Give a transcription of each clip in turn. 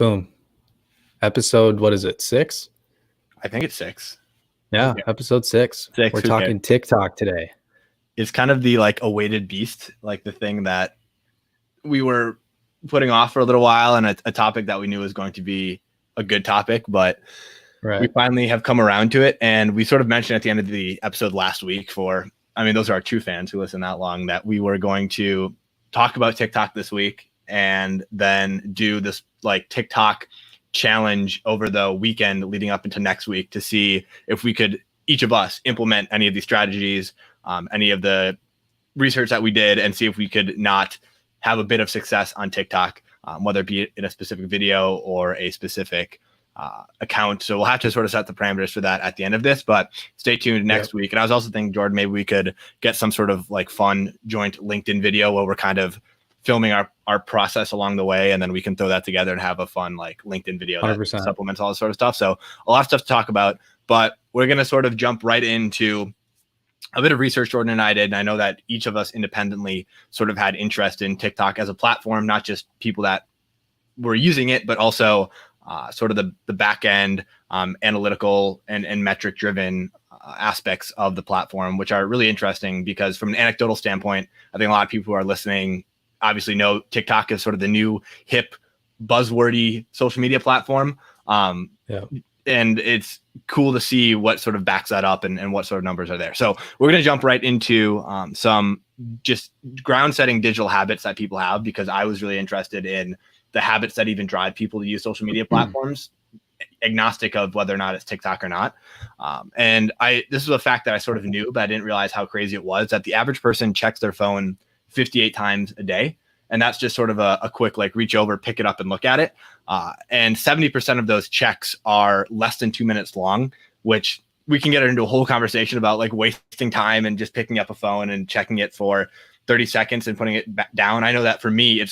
Boom. Episode, what is it, 6? I think it's 6. Yeah, episode 6. We're talking TikTok today. It's kind of the awaited beast, like the thing that we were putting off for a little while, and a topic that we knew was going to be a good topic, but we finally have come around to it. And we sort of mentioned at the end of the episode last week those are our true fans who listen that long, that we were going to talk about TikTok this week and then do this TikTok challenge over the weekend leading up into next week to see if we could, each of us, implement any of these strategies, any of the research that we did, and see if we could not have a bit of success on TikTok, whether it be in a specific video or a specific account. So we'll have to sort of set the parameters for that at the end of this, but stay tuned next week. And I was also thinking, Jordan, maybe we could get some sort of fun joint LinkedIn video where we're kind of filming our process along the way, and then we can throw that together and have a fun LinkedIn video that 100%. supplements all this sort of stuff. So a lot of stuff to talk about, but we're going to sort of jump right into a bit of research Jordan and I did. And I know that each of us independently sort of had interest in TikTok as a platform, not just people that were using it, but also sort of the back end analytical and metric driven aspects of the platform, which are really interesting because from an anecdotal standpoint, I think a lot of people who are listening obviously know TikTok is sort of the new hip buzzwordy social media platform. And it's cool to see what sort of backs that up and what sort of numbers are there. So we're going to jump right into some just ground setting digital habits that people have, because I was really interested in the habits that even drive people to use social media platforms, agnostic of whether or not it's TikTok or not. And this was a fact that I sort of knew, but I didn't realize how crazy it was, that the average person checks their phone 58 times a day. And that's just sort of a quick, reach over, pick it up and look at it. And 70% of those checks are less than 2 minutes long, which we can get into a whole conversation about wasting time and just picking up a phone and checking it for 30 seconds and putting it back down. I know that for me,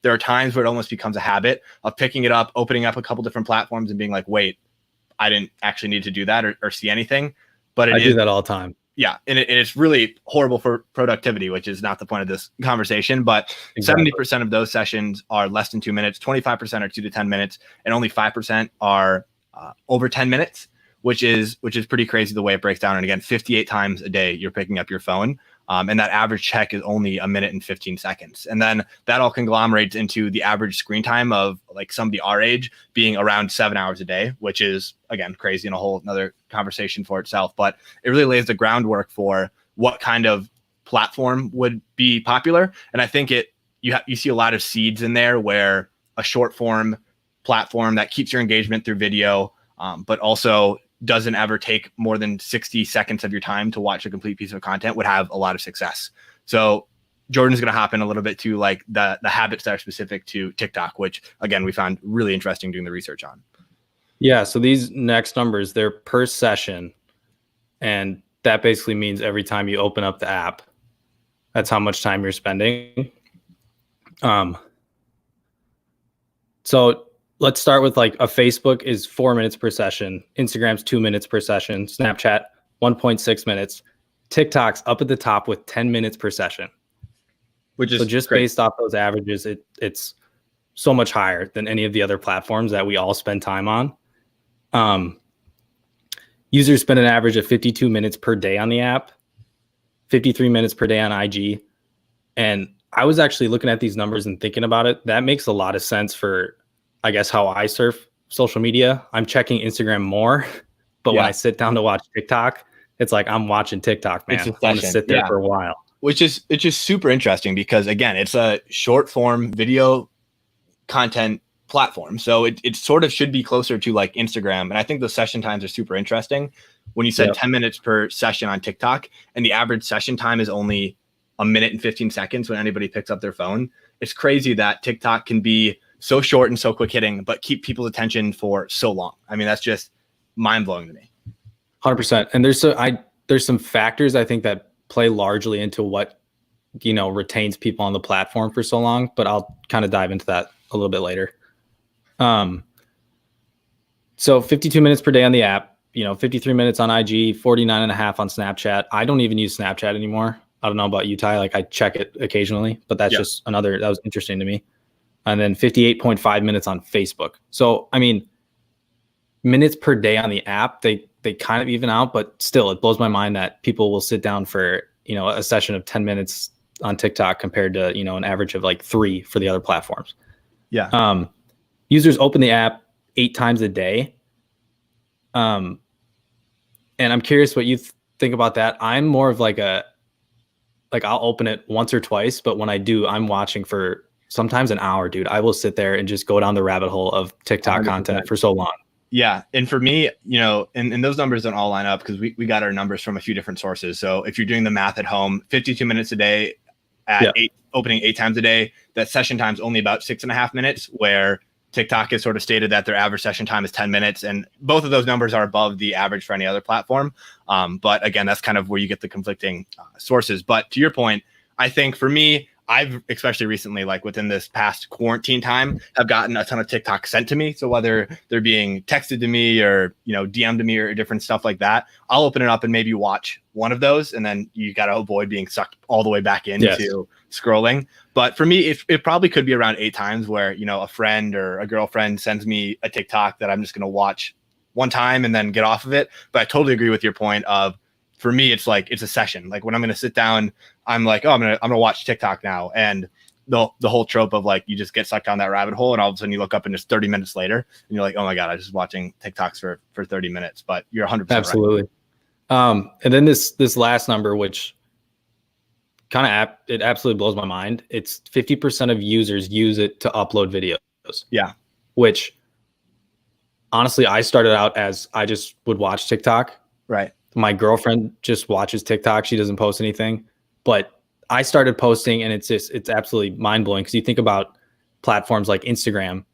there are times where it almost becomes a habit of picking it up, opening up a couple different platforms and being like, wait, I didn't actually need to do that or see anything. But I do that all the time. Yeah. And it's really horrible for productivity, which is not the point of this conversation, but exactly. 70% of those sessions are less than 2 minutes, 25% are 2 to 10 minutes, and only 5% are over 10 minutes, which is pretty crazy the way it breaks down. And again, 58 times a day, you're picking up your phone. And that average check is only 1 minute and 15 seconds. And then that all conglomerates into the average screen time of somebody our age being around 7 hours a day, which is, again, crazy and a whole another conversation for itself. But it really lays the groundwork for what kind of platform would be popular. And I think you see a lot of seeds in there where a short form platform that keeps your engagement through video, but also doesn't ever take more than 60 seconds of your time to watch a complete piece of content would have a lot of success. So Jordan's going to hop in a little bit to the habits that are specific to TikTok, which again, we found really interesting doing the research on. Yeah. So these next numbers, they're per session. And that basically means every time you open up the app, that's how much time you're spending. So let's start with a Facebook is 4 minutes per session. Instagram's 2 minutes per session. Snapchat, 1.6 minutes. TikTok's up at the top with 10 minutes per session. Which is so just great. Based off those averages, it's so much higher than any of the other platforms that we all spend time on. Users spend an average of 52 minutes per day on the app, 53 minutes per day on IG. And I was actually looking at these numbers and thinking about it. That makes a lot of sense for, I guess, how I surf social media. I'm checking Instagram more, but when I sit down to watch TikTok, it's I'm watching TikTok, man. I'm going to sit there for a while. It's just super interesting because, again, it's a short form video content platform. So it sort of should be closer to Instagram. And I think the session times are super interesting. When you said 10 minutes per session on TikTok and the average session time is only 1 minute and 15 seconds when anybody picks up their phone, it's crazy that TikTok can be so short and so quick hitting, but keep people's attention for so long. I mean, that's just mind blowing to me. 100%. And there's some factors I think that play largely into what, retains people on the platform for so long, but I'll kind of dive into that a little bit later. So 52 minutes per day on the app, 53 minutes on IG, 49 and a half on Snapchat. I don't even use Snapchat anymore. I don't know about you, Ty. I check it occasionally, but that's just that was interesting to me. and then 58.5 minutes on Facebook. So, I mean, minutes per day on the app, they kind of even out, but still it blows my mind that people will sit down for, a session of 10 minutes on TikTok compared to, an average of like 3 for the other platforms. Yeah. Users open the app 8 times a day. And I'm curious what you think about that. I'm more of like I'll open it once or twice, but when I do, I'm watching for sometimes an hour, dude. I will sit there and just go down the rabbit hole of TikTok 100%. content for so long. Yeah. And for me, and those numbers don't all line up because we got our numbers from a few different sources. So if you're doing the math at home, 52 minutes a day at opening 8 times a day, that session time's only about 6.5 minutes, where TikTok has sort of stated that their average session time is 10 minutes. And both of those numbers are above the average for any other platform. But again, that's kind of where you get the conflicting sources. But to your point, I think for me, I've especially recently, like within this past quarantine time, have gotten a ton of TikTok sent to me. So whether they're being texted to me or, DM'd to me or different stuff like that, I'll open it up and maybe watch one of those. And then you got to avoid being sucked all the way back into scrolling. But for me, it probably could be around 8 times where, a friend or a girlfriend sends me a TikTok that I'm just going to watch one time and then get off of it. But I totally agree with your point of, for me, it's like, it's a session. Like when I'm going to sit down, I'm like, oh, I'm going to watch TikTok now. And the whole trope of like, you just get sucked down that rabbit hole and all of a sudden you look up and it's 30 minutes later and you're like, oh my God, I was just watching TikToks for 30 minutes, but you're 100% Absolutely. Right. And then this last number, which it absolutely blows my mind. It's 50% of users use it to upload videos. Yeah. Which honestly, I started out as I just would watch TikTok. Right. My girlfriend just watches TikTok. She doesn't post anything, but I started posting and it's absolutely mind blowing. Cause you think about platforms like Instagram,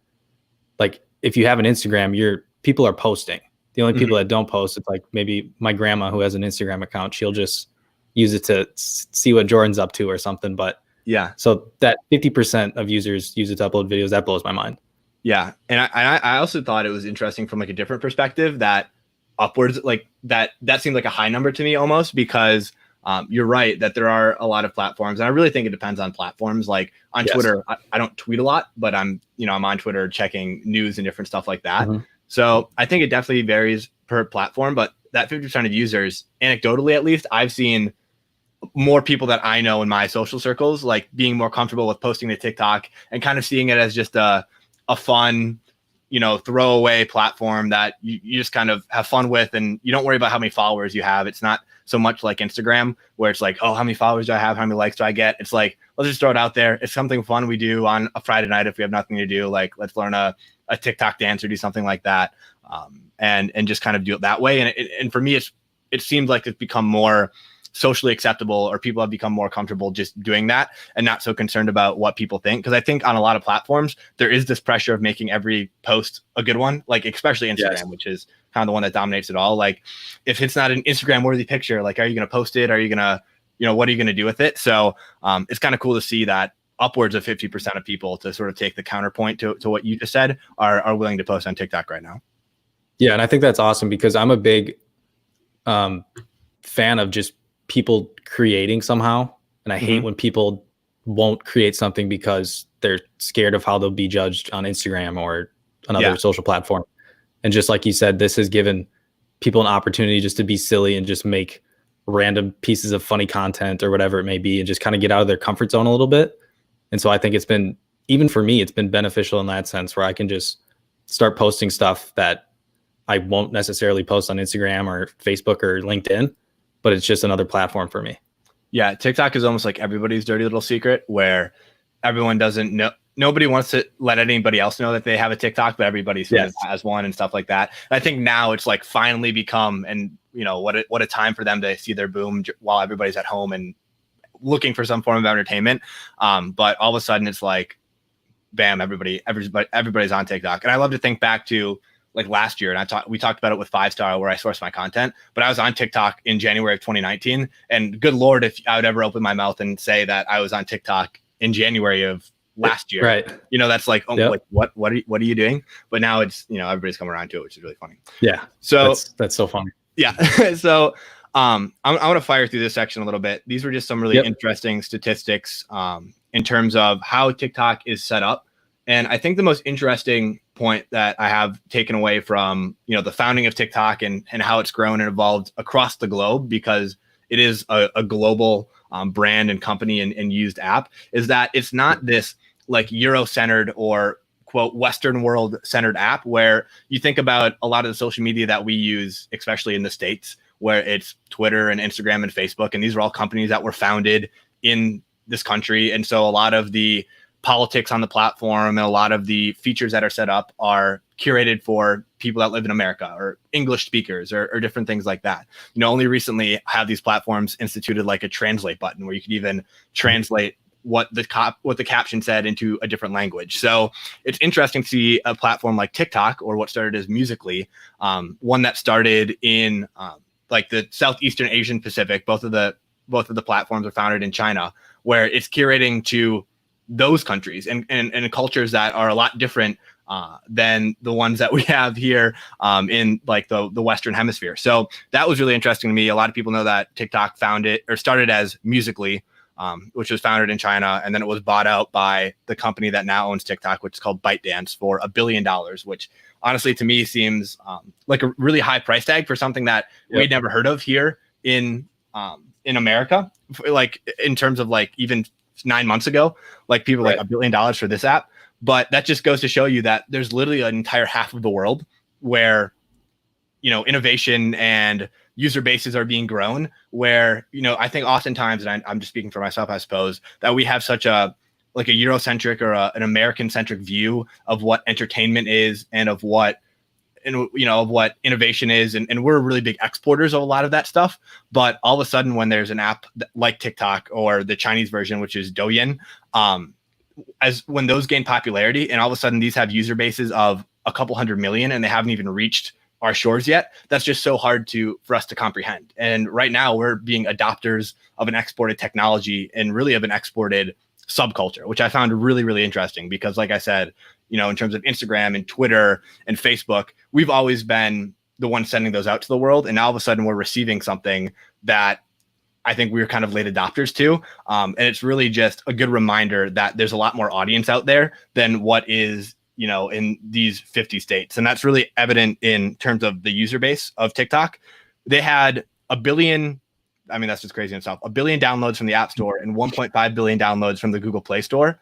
like if you have an Instagram, people are posting. The only people that don't post, it's like maybe my grandma who has an Instagram account, she'll just use it to see what Jordan's up to or something. But yeah, so that 50% of users use it to upload videos, that blows my mind. Yeah. And I also thought it was interesting from like a different perspective that upwards, like that seemed like a high number to me almost, because you're right that there are a lot of platforms. And I really think it depends on platforms. Like on Twitter, I don't tweet a lot, but I'm on Twitter checking news and different stuff like that. So I think it definitely varies per platform, but that 50% of users, anecdotally, at least, I've seen more people that I know in my social circles, like being more comfortable with posting to TikTok and kind of seeing it as just a fun, throwaway platform that you just kind of have fun with. And you don't worry about how many followers you have. It's not so much like Instagram where it's like, oh, how many followers do I have? How many likes do I get? It's like, let's just throw it out there. It's something fun we do on a Friday night if we have nothing to do. Like, let's learn a TikTok dance or do something like that. And just kind of do it that way. And for me, it seems like it's become more socially acceptable, or people have become more comfortable just doing that and not so concerned about what people think. Because I think on a lot of platforms, there is this pressure of making every post a good one, like especially Instagram, which is kind of the one that dominates it all. Like if it's not an Instagram worthy picture, like, are you going to post it? Are you going to, what are you going to do with it? So it's kind of cool to see that upwards of 50% of people, to sort of take the counterpoint to what you just said, are willing to post on TikTok right now. Yeah. And I think that's awesome, because I'm a big fan of just people creating somehow. And I hate when people won't create something because they're scared of how they'll be judged on Instagram or another social platform. And just like you said, this has given people an opportunity just to be silly and just make random pieces of funny content or whatever it may be, and just kind of get out of their comfort zone a little bit. And so I think it's been, even for me, it's been beneficial in that sense, where I can just start posting stuff that I won't necessarily post on Instagram or Facebook or LinkedIn, but it's just another platform for me. Yeah. TikTok is almost like everybody's dirty little secret, where everyone doesn't know. Nobody wants to let anybody else know that they have a TikTok, but everybody sort of has one and stuff like that. And I think now it's like finally become, and what a time for them to see their boom while everybody's at home and looking for some form of entertainment. But all of a sudden it's like, bam, everybody's on TikTok. And I love to think back to like last year, and we talked about it with 5-Star, where I source my content, but I was on TikTok in January of 2019. And good Lord, if I would ever open my mouth and say that I was on TikTok in January of last year, right? That's like, like what are you doing? But now it's, everybody's coming around to it, which is really funny. Yeah. So that's so funny. Yeah. So I want to fire through this section a little bit. These were just some really interesting statistics in terms of how TikTok is set up And I think the most interesting point that I have taken away from, the founding of TikTok and how it's grown and evolved across the globe, because it is a global brand and company and used app, is that it's not this like Euro-centered or quote Western world centered app where you think about a lot of the social media that we use, especially in the States, where it's Twitter and Instagram and Facebook. And these are all companies that were founded in this country. And so a lot of the politics on the platform and a lot of the features that are set up are curated for people that live in America or English speakers or different things like that. Only recently have these platforms instituted like a translate button where you could even translate what the caption said into a different language. So it's interesting to see a platform like TikTok, or what started as Musical.ly, one that started in like the Southeastern Asian Pacific. Both of the platforms are founded in China, where it's curating to those countries and cultures that are a lot different than the ones that we have here in like the Western Hemisphere. So that was really interesting to me. A lot of people know that TikTok started as Musical.ly, which was founded in China, and then it was bought out by the company that now owns TikTok, which is called ByteDance, for $1 billion, which honestly to me seems like a really high price tag for something that we'd never heard of here in America. Like in terms of like even 9 months ago, like people were like $1 billion for this app. But that just goes to show you that there's literally an entire half of the world where, innovation and user bases are being grown, where, I think oftentimes, and I'm just speaking for myself, I suppose, that we have such a Eurocentric or an American centric view of what entertainment is and of what innovation is. And we're really big exporters of a lot of that stuff. But all of a sudden, when there's an app like TikTok or the Chinese version, which is Douyin, when those gain popularity and all of a sudden these have user bases of a couple 100 million and they haven't even reached our shores yet, that's just so hard for us to comprehend. And right now we're being adopters of an exported technology and really of an exported subculture, which I found really, really interesting because like I said, in terms of Instagram and Twitter and Facebook, we've always been the ones sending those out to the world. And now all of a sudden we're receiving something that I think we were kind of late adopters to. And it's really just a good reminder that there's a lot more audience out there than what is, in these 50 states. And that's really evident in terms of the user base of TikTok. They had 1 billion. I mean, that's just crazy in itself. 1 billion downloads from the App Store and 1.5 billion downloads from the Google Play Store.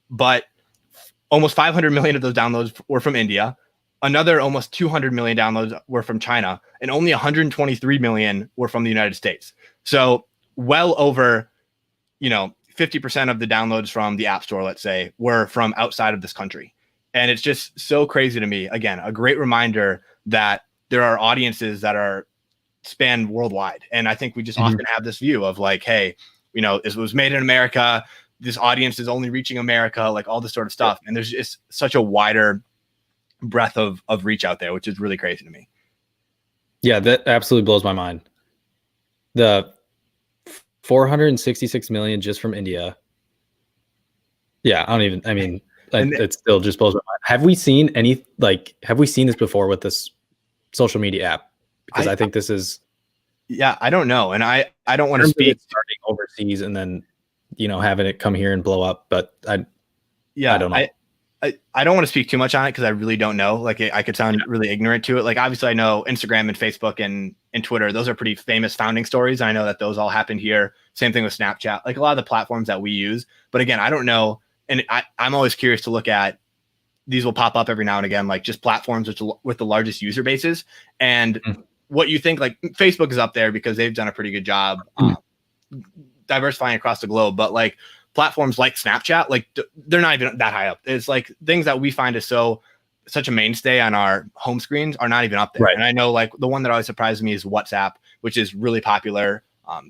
But almost 500 million of those downloads were from India. Another almost 200 million downloads were from China, and only 123 million were from the United States. So well over, 50% of the downloads from the App Store, let's say, were from outside of this country. And it's just so crazy to me. Again, a great reminder that there are audiences that are span worldwide. And I think we just often have this view of like, hey, it was made in America. This audience is only reaching America, like all this sort of stuff. And there's just such a wider breadth of reach out there, which is really crazy to me. Yeah, that absolutely blows my mind. The 466 million just from India. Yeah, it still just blows my mind. Have we seen this before with this social media app? Because I think this is. Yeah, I don't know. And I don't want to speak starting overseas and then, having it come here and blow up. But I don't know. I don't want to speak too much on it because I really don't know. Like I could sound really ignorant to it. Like obviously I know Instagram and Facebook and Twitter, those are pretty famous founding stories. I know that those all happened here. Same thing with Snapchat, like a lot of the platforms that we use. But again, I don't know. And I'm always curious to look at, these will pop up every now and again, like just platforms with the largest user bases. And what you think, like Facebook is up there because they've done a pretty good job diversifying across the globe. But like platforms like Snapchat, like they're not even that high up. It's like things that we find is such a mainstay on our home screens are not even up there. Right. And I know like the one that always surprises me is WhatsApp, which is really popular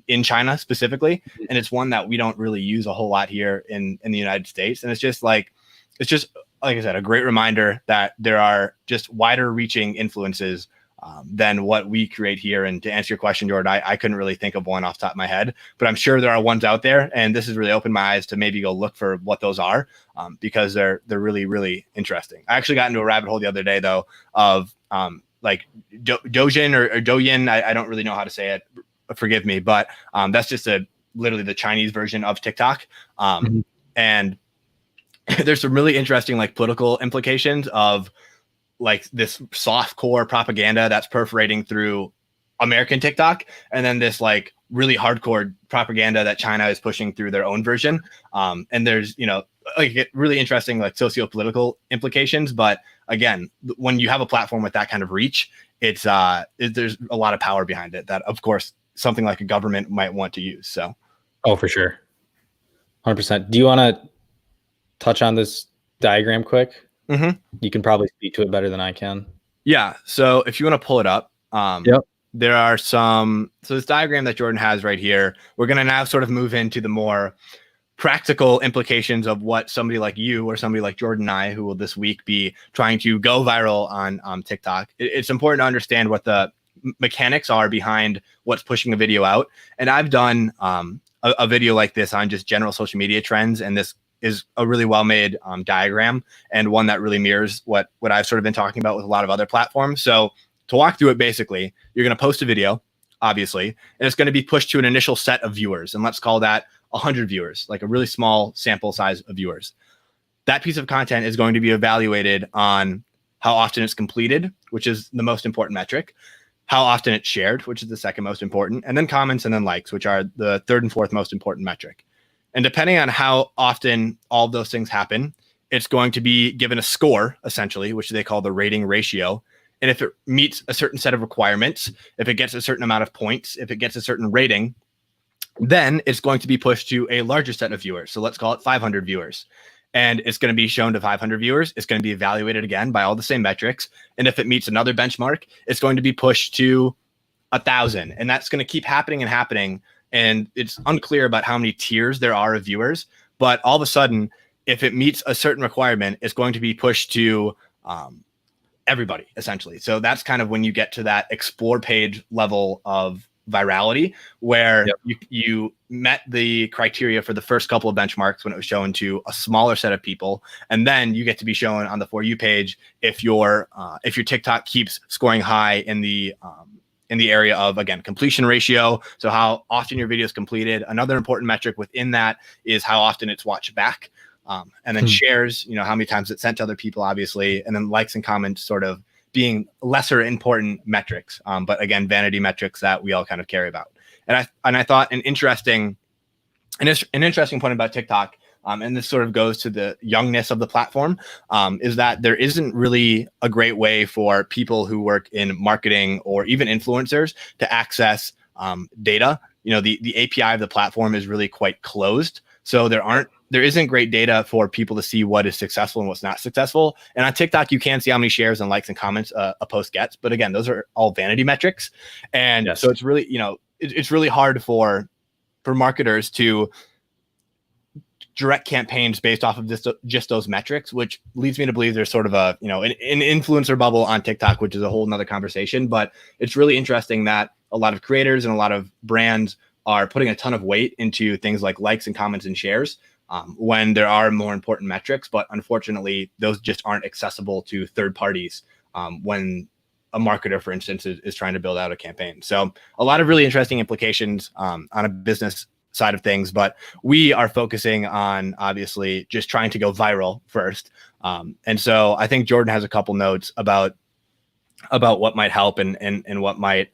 in China specifically. And it's one that we don't really use a whole lot here in the United States. And it's just like I said, a great reminder that there are just wider reaching influences than what we create here. And to answer your question, Jordan, I couldn't really think of one off the top of my head, but I'm sure there are ones out there. And this has really opened my eyes to maybe go look for what those are because they're really, really interesting. I actually got into a rabbit hole the other day, though, of like Douyin or Douyin. I don't really know how to say it. Forgive me. But that's just literally the Chinese version of TikTok. And there's some really interesting like political implications of like this soft core propaganda that's perforating through American TikTok, and then this like really hardcore propaganda that China is pushing through their own version. And there's, like really interesting like socio-political implications. But again, when you have a platform with that kind of reach, it's there's a lot of power behind it that, of course, something like a government might want to use. So, oh, for sure, 100%. Do you want to touch on this diagram quick? Mm-hmm. You can probably speak to it better than I can. Yeah. So if you want to pull it up, yep. There are some. So this diagram that Jordan has right here, we're going to now sort of move into the more practical implications of what somebody like you or somebody like Jordan and I, who will this week be trying to go viral on TikTok. It's important to understand what the mechanics are behind what's pushing a video out. And I've done a video like this on just general social media trends, and this is a really well-made diagram, and one that really mirrors what I've sort of been talking about with a lot of other platforms. So to walk through it, basically, you're going to post a video, obviously, and it's going to be pushed to an initial set of viewers. And let's call that 100 viewers, like a really small sample size of viewers. That piece of content is going to be evaluated on how often it's completed, which is the most important metric, how often it's shared, which is the second most important, and then comments and then likes, which are the third and fourth most important metric. And depending on how often all of those things happen, it's going to be given a score, essentially, which they call the rating ratio. And if it meets a certain set of requirements, if it gets a certain amount of points, if it gets a certain rating, then it's going to be pushed to a larger set of viewers. So let's call it 500 viewers. And it's going to be shown to 500 viewers. It's going to be evaluated again by all the same metrics. And if it meets another benchmark, it's going to be pushed to 1,000. And that's going to keep happening and happening. And it's unclear about how many tiers there are of viewers. But all of a sudden, if it meets a certain requirement, it's going to be pushed to everybody, essentially. So that's kind of when you get to that explore page level of virality, where you met the criteria for the first couple of benchmarks when it was shown to a smaller set of people, and then you get to be shown on the For You page if your TikTok keeps scoring high in the area of, again, completion ratio. So how often your video is completed. Another important metric within that is how often it's watched back. And then shares, how many times it's sent to other people, obviously, and then likes and comments sort of being lesser important metrics. But again, vanity metrics that we all kind of care about. And I thought an interesting point about TikTok, and this sort of goes to the youngness of the platform, is that there isn't really a great way for people who work in marketing or even influencers to access data. The API of the platform is really quite closed. So there isn't great data for people to see what is successful and what's not successful. And on TikTok, you can see how many shares and likes and comments a post gets. But again, those are all vanity metrics. And so it's really, it's really hard for marketers to direct campaigns based off of just those metrics, which leads me to believe there's sort of an influencer bubble on TikTok, which is a whole nother conversation. But it's really interesting that a lot of creators and a lot of brands are putting a ton of weight into things like likes and comments and shares, when there are more important metrics. But unfortunately, those just aren't accessible to third parties when a marketer, for instance, is trying to build out a campaign. So a lot of really interesting implications on a business side of things, but we are focusing on obviously just trying to go viral first. And so I think Jordan has a couple notes about what might help and what might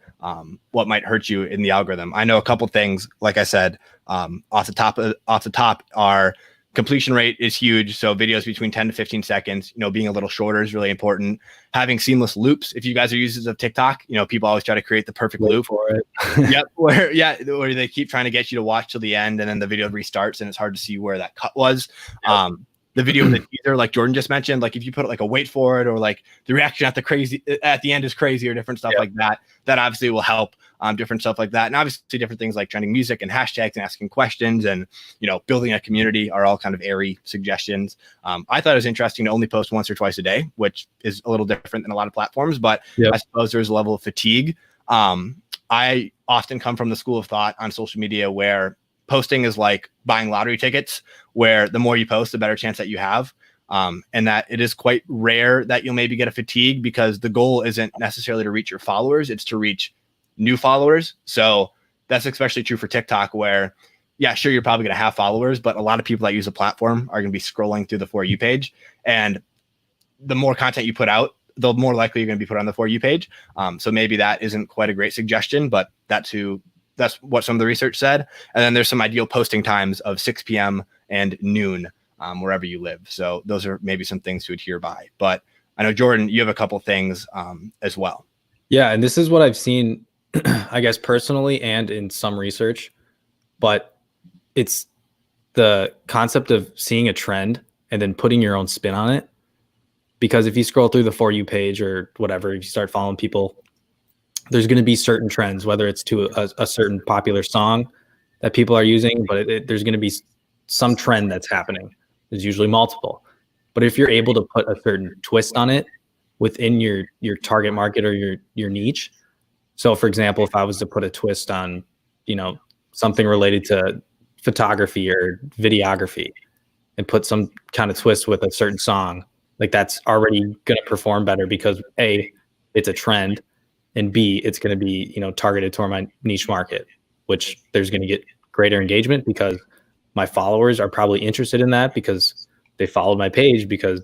hurt you in the algorithm. I know a couple things, like I said, off the top, our completion rate is huge. So videos between 10 to 15 seconds, being a little shorter is really important. Having seamless loops. If you guys are users of TikTok, people always try to create the perfect loop for it. Yep. Where they keep trying to get you to watch till the end, and then the video restarts and it's hard to see where that cut was. Yep. The video with the teaser, like Jordan just mentioned, like if you put like a wait for it, or like the reaction at the end is crazy, or different stuff like that, that obviously will help. Different stuff like that. And obviously different things like trending music and hashtags and asking questions and, building a community are all kind of airy suggestions. I thought it was interesting to only post once or twice a day, which is a little different than a lot of platforms, but I suppose there's a level of fatigue. I often come from the school of thought on social media where posting is like buying lottery tickets, where the more you post, the better chance that you have. And that it is quite rare that you'll maybe get a fatigue, because the goal isn't necessarily to reach your followers, it's to reach new followers. So that's especially true for TikTok, where, yeah, sure, you're probably going to have followers, but a lot of people that use a platform are going to be scrolling through the For You page. And the more content you put out, the more likely you're going to be put on the For You page. So maybe that isn't quite a great suggestion, but that's what some of the research said. And then there's some ideal posting times of 6 p.m. and noon, wherever you live. So those are maybe some things to adhere by. But I know, Jordan, you have a couple things as well. Yeah, and this is what I've seen, I guess, personally and in some research, but it's the concept of seeing a trend and then putting your own spin on it. Because if you scroll through the For You page or whatever, if you start following people, there's going to be certain trends, whether it's to a certain popular song that people are using, but there's going to be some trend that's happening. There's usually multiple. But if you're able to put a certain twist on it within your target market or your niche. So for example, if I was to put a twist on, something related to photography or videography and put some kind of twist with a certain song, like that's already going to perform better because A, it's a trend, and B, it's going to be, targeted toward my niche market, which there's going to get greater engagement because my followers are probably interested in that because they followed my page because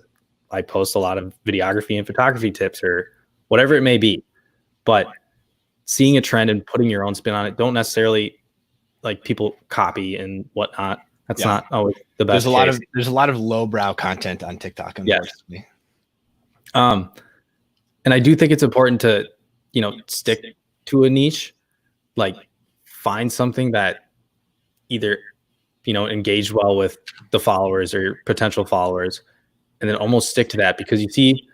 I post a lot of videography and photography tips or whatever it may be. But seeing a trend and putting your own spin on it, don't necessarily like people copy and whatnot. That's not always the best. There's a lot of lowbrow content on TikTok, unfortunately. Yes. And I do think it's important to, stick to a niche, like find something that either, engage well with the followers or potential followers, and then almost stick to that because you see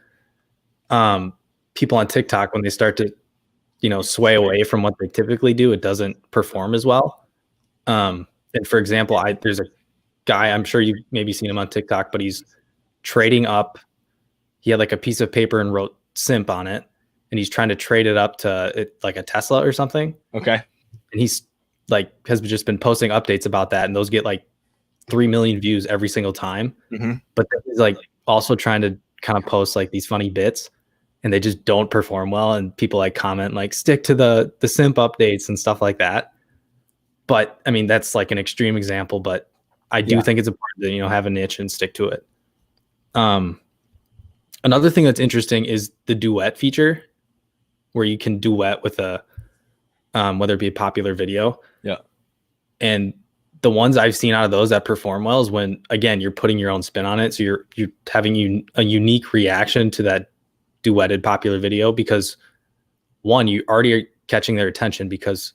people on TikTok, when they start to, sway away from what they typically do, it doesn't perform as well. And for example, there's a guy, I'm sure you've maybe seen him on TikTok, but he's trading up. He had like a piece of paper and wrote simp on it, and he's trying to trade it up to like a Tesla or something. Okay. And he's like, has just been posting updates about that. And those get like 3 million views every single time. Mm-hmm. But then he's like also trying to kind of post like these funny bits, and they just don't perform well. And people like comment like stick to the simp updates and stuff like that. But I mean, that's like an extreme example, but I do think it's important to, have a niche and stick to it. Another thing that's interesting is the duet feature, where you can duet with whether it be a popular video. Yeah. And the ones I've seen out of those that perform well is when, again, you're putting your own spin on it. So you're having a unique reaction to that duetted popular video because one, you already are catching their attention because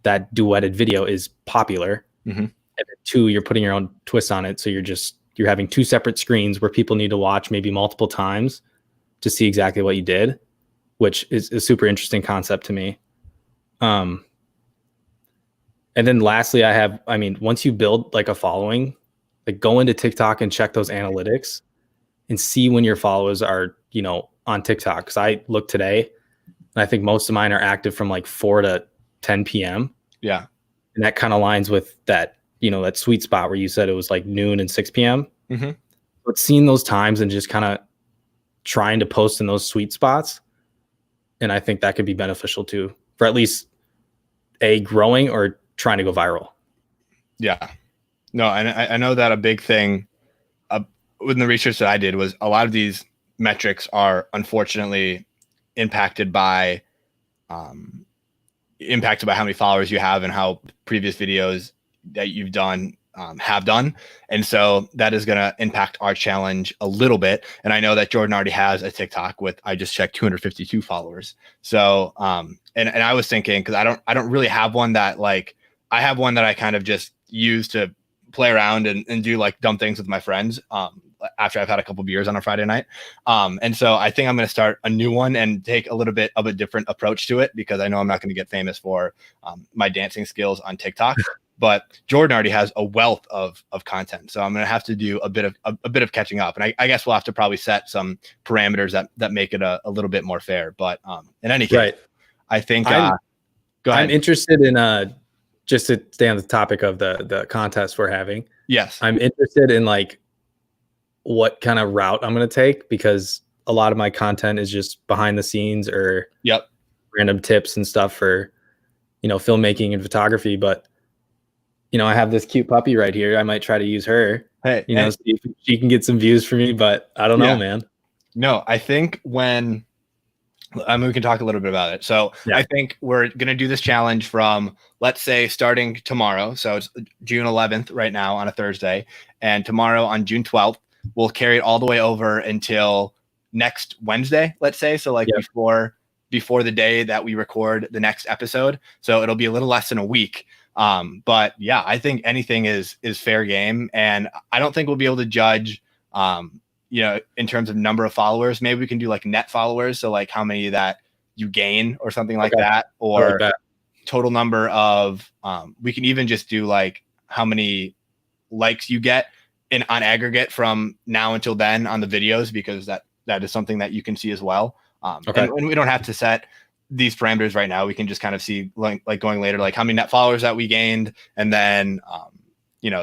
that duetted video is popular. Mm-hmm. And then two, you're putting your own twist on it. So you're having two separate screens where people need to watch maybe multiple times to see exactly what you did, which is a super interesting concept to me. And then lastly, once you build like a following, like go into TikTok and check those analytics and see when your followers are, on TikTok. Cause I looked today and I think most of mine are active from like 4 to 10 PM. Yeah. And that kind of aligns with that, that sweet spot where you said it was like noon and 6 PM. Mm-hmm. But seeing those times and just kind of trying to post in those sweet spots. And I think that could be beneficial too, for at least growing or trying to go viral. Yeah. No, and I know that a big thing within the research that I did was a lot of these metrics are unfortunately impacted by how many followers you have and how previous videos that you've done have done. And so that is going to impact our challenge a little bit. And I know that Jordan already has a TikTok with, I just checked, 252 followers. So, and I was thinking, cause I don't really have one that like, I have one that I kind of just use to play around and do like dumb things with my friends after I've had a couple of beers on a Friday night. And so I think I'm going to start a new one and take a little bit of a different approach to it because I know I'm not going to get famous for my dancing skills on TikTok. But Jordan already has a wealth of content. So I'm going to have to do a bit of catching up. And I guess we'll have to probably set some parameters that make it a little bit more fair. But in any case, right. I think, go ahead. I'm interested in, just to stay on the topic of the contest we're having. Yes. I'm interested in like what kind of route I'm going to take because a lot of my content is just behind the scenes or random tips and stuff for, filmmaking and photography. But I have this cute puppy right here. I might try to use her, Hey, see if she can get some views for me, but I don't know, man. No, I think we can talk a little bit about it. So I think we're going to do this challenge from, let's say, starting tomorrow. So it's June 11th right now on a Thursday, and tomorrow on June 12th, we'll carry it all the way over until next Wednesday, let's say. So like before the day that we record the next episode. So it'll be a little less than a week. But yeah, I think anything is fair game. And I don't think we'll be able to judge, in terms of number of followers. Maybe we can do like net followers. So like how many that you gain or something like that, or total number of, we can even just do like how many likes you get on aggregate from now until then on the videos, because that is something that you can see as well. And we don't have to set these parameters right now. We can just kind of see like going later, like how many net followers that we gained, and then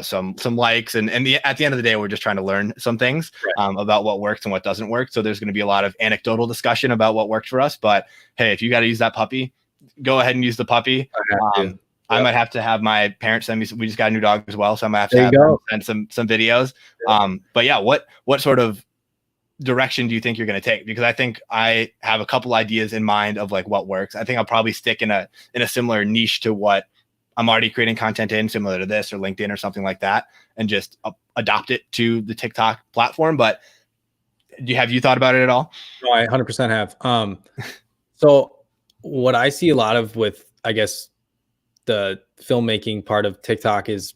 some likes, and at the end of the day, we're just trying to learn some things about what works and what doesn't work. So there's going to be a lot of anecdotal discussion about what worked for us. But hey, if you got to use that puppy, go ahead and use the puppy. I might have to have my parents send me we just got a new dog as well, so I might have to have them send some videos. But yeah, what sort of direction do you think you're going to take? Because I think I have a couple ideas in mind of like what works. I think I'll probably stick in a similar niche to what I'm already creating content in, similar to this or LinkedIn or something like that, and just adopt it to the TikTok platform. But have you thought about it at all? No, I 100% have. So what I see a lot of with, I guess, the filmmaking part of TikTok is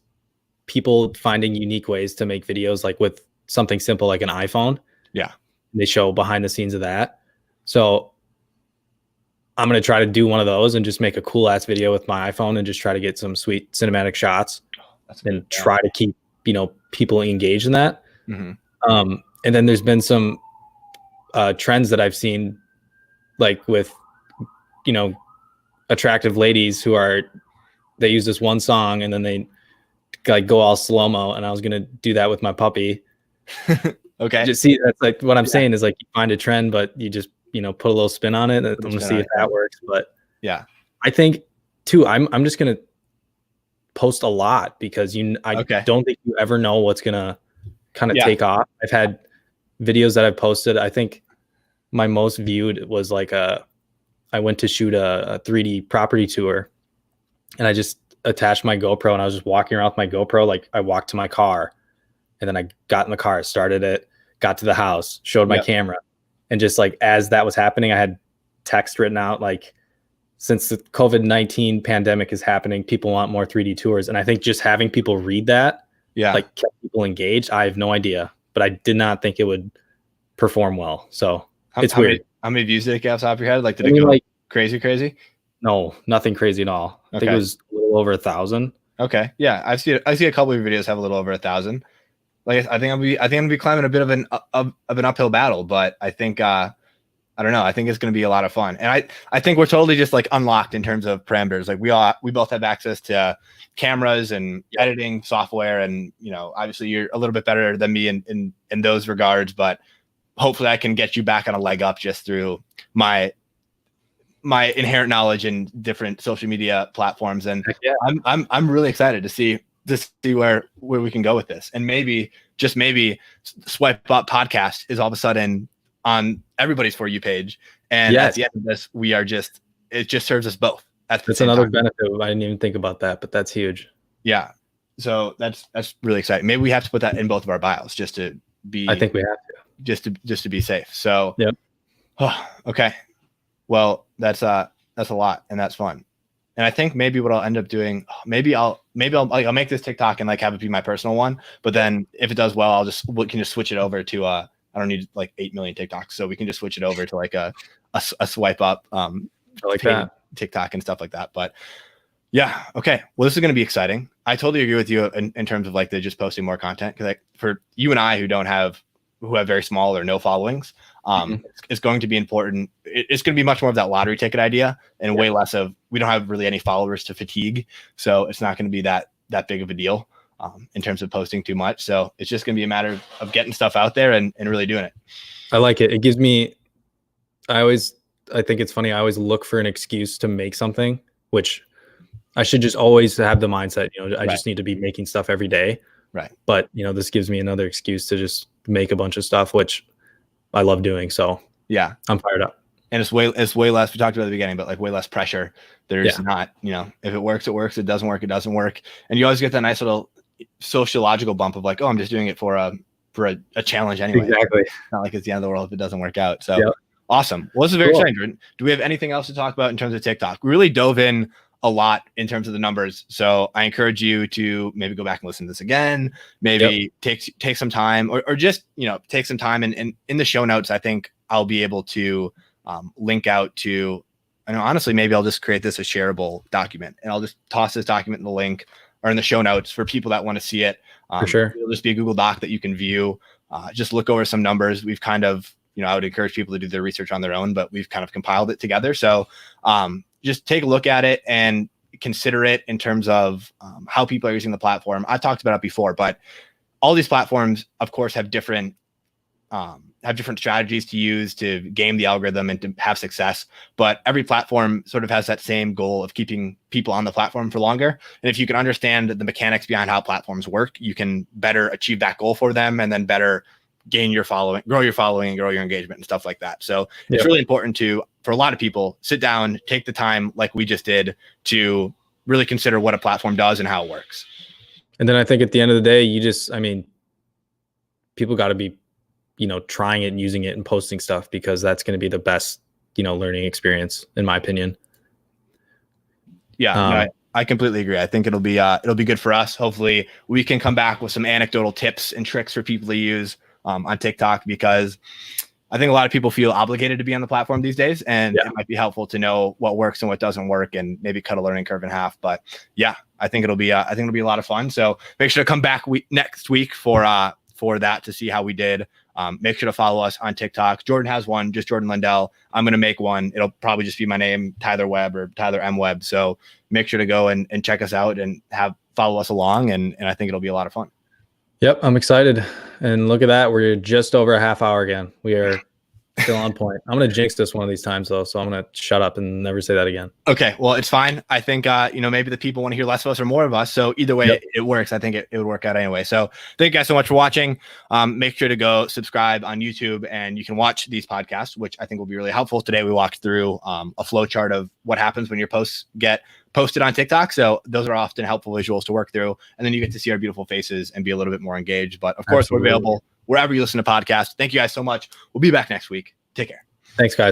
people finding unique ways to make videos, like with something simple like an iPhone. Yeah. They show behind the scenes of that. So I'm going to try to do one of those and just make a cool ass video with my iPhone and just try to get some sweet cinematic shots and try to keep, people engaged in that. Mm-hmm. And then there's been some trends that I've seen, like with, attractive ladies they use this one song and then they like go all slow-mo, and I was going to do that with my puppy. Okay. Just see, that's like what I'm saying is like you find a trend, but you just, put a little spin on it. I'm going to see if that works. But yeah, I think too, I'm just going to post a lot because I don't think you ever know what's going to kind of take off. I've had videos that I've posted. I think my most viewed was like I went to shoot a 3D property tour, and I just attached my GoPro and I was just walking around with my GoPro. Like I walked to my car, and then I got in the car, started it, got to the house, showed my camera. And just like, as that was happening, I had text written out, like, since the COVID-19 pandemic is happening, people want more 3D tours. And I think just having people read that, like, kept people engaged. I have no idea, but I did not think it would perform well. So it's weird. How many views did it get off the top of your head? Like, did it go like crazy? No, nothing crazy at all. I think it was a little over 1,000. Okay. Yeah. I see a couple of videos have a little over 1,000. Like, I think I'm gonna be climbing a bit of an uphill battle, but I think I don't know. I think it's gonna be a lot of fun, and I think we're totally just like unlocked in terms of parameters. Like we both have access to cameras and editing software, and obviously you're a little bit better than me in those regards. But hopefully I can get you back on a leg up just through my inherent knowledge in different social media platforms, and I'm really excited to see where we can go with this. And maybe Swipe Up Podcast is all of a sudden on everybody's For You page. And at the end of this, it just serves us both. That's another benefit. I didn't even think about that, but that's huge. Yeah. So that's really exciting. Maybe we have to put that in both of our bios just to be, I think we have to, just to be safe. So, okay. Well, that's a lot, and that's fun. And I think maybe what I'll end up doing, maybe I'll make this TikTok and like have it be my personal one. But then if it does well, we can just switch it over to I don't need like 8 million TikToks, so we can just switch it over to like a Swipe Up like that TikTok and stuff like that. But yeah, okay. Well, this is going to be exciting. I totally agree with you in terms of like the just posting more content, because like for you and I who have very small or no followings, it's going to be important. It's going to be much more of that lottery ticket idea and way less of, we don't have really any followers to fatigue. So it's not going to be that big of a deal in terms of posting too much. So it's just going to be a matter of getting stuff out there and really doing it. I like it. It gives me, I think it's funny. I always look for an excuse to make something, which I should just always have the mindset, I Right. just need to be making stuff every day. Right. But, this gives me another excuse to just make a bunch of stuff, which I love doing. So Yeah. I'm fired up. And it's way less, we talked about at the beginning, but like way less pressure. There's not, if it works, it works. It doesn't work, it doesn't work. And you always get that nice little sociological bump of like, oh, I'm just doing it for a challenge anyway. Exactly. It's not like it's the end of the world if it doesn't work out. So awesome. Well, this is very exciting, Jordan. Do we have anything else to talk about in terms of TikTok? We really dove in a lot in terms of the numbers. So I encourage you to maybe go back and listen to this again, maybe take some time or just, take some time and in the show notes, I think I'll be able to link out to, honestly, maybe I'll just create this a shareable document and I'll just toss this document in the link or in the show notes for people that want to see it. For sure. It'll just be a Google Doc that you can view, just look over some numbers. We've kind of, I would encourage people to do their research on their own, but we've kind of compiled it together. So just take a look at it and consider it in terms of how people are using the platform. I talked about it before, but all these platforms, of course, have different strategies to use to game the algorithm and to have success. But every platform sort of has that same goal of keeping people on the platform for longer. And if you can understand the mechanics behind how platforms work, you can better achieve that goal for them and then better gain your following, grow your following, and grow your engagement and stuff like that. So it's really important for a lot of people, sit down, take the time like we just did to really consider what a platform does and how it works. And then I think at the end of the day, people got to be, trying it and using it and posting stuff because that's going to be the best, learning experience, in my opinion. Yeah, I completely agree. I think it'll be good for us. Hopefully we can come back with some anecdotal tips and tricks for people to use on TikTok, because I think a lot of people feel obligated to be on the platform these days, and it might be helpful to know what works and what doesn't work and maybe cut a learning curve in half. But yeah, I think it'll be a lot of fun. So make sure to come back next week for that to see how we did. Make sure to follow us on TikTok. Jordan has one, just Jordan Lindell. I'm going to make one. It'll probably just be my name, Tyler Webb or Tyler M. Webb. So make sure to go and check us out and follow us along. And I think it'll be a lot of fun. Yep. I'm excited. And look at that. We're just over a half hour again. We are still on point. I'm going to jinx this one of these times though. So I'm going to shut up and never say that again. Okay. Well, it's fine. I think, maybe the people want to hear less of us or more of us. So either way, it works. I think it would work out anyway. So thank you guys so much for watching. Make sure to go subscribe on YouTube and you can watch these podcasts, which I think will be really helpful. Today, we walked through a flow chart of what happens when your posts get posted on TikTok. So those are often helpful visuals to work through. And then you get to see our beautiful faces and be a little bit more engaged. But of course, we're available wherever you listen to podcasts. Thank you guys so much. We'll be back next week. Take care. Thanks, guys.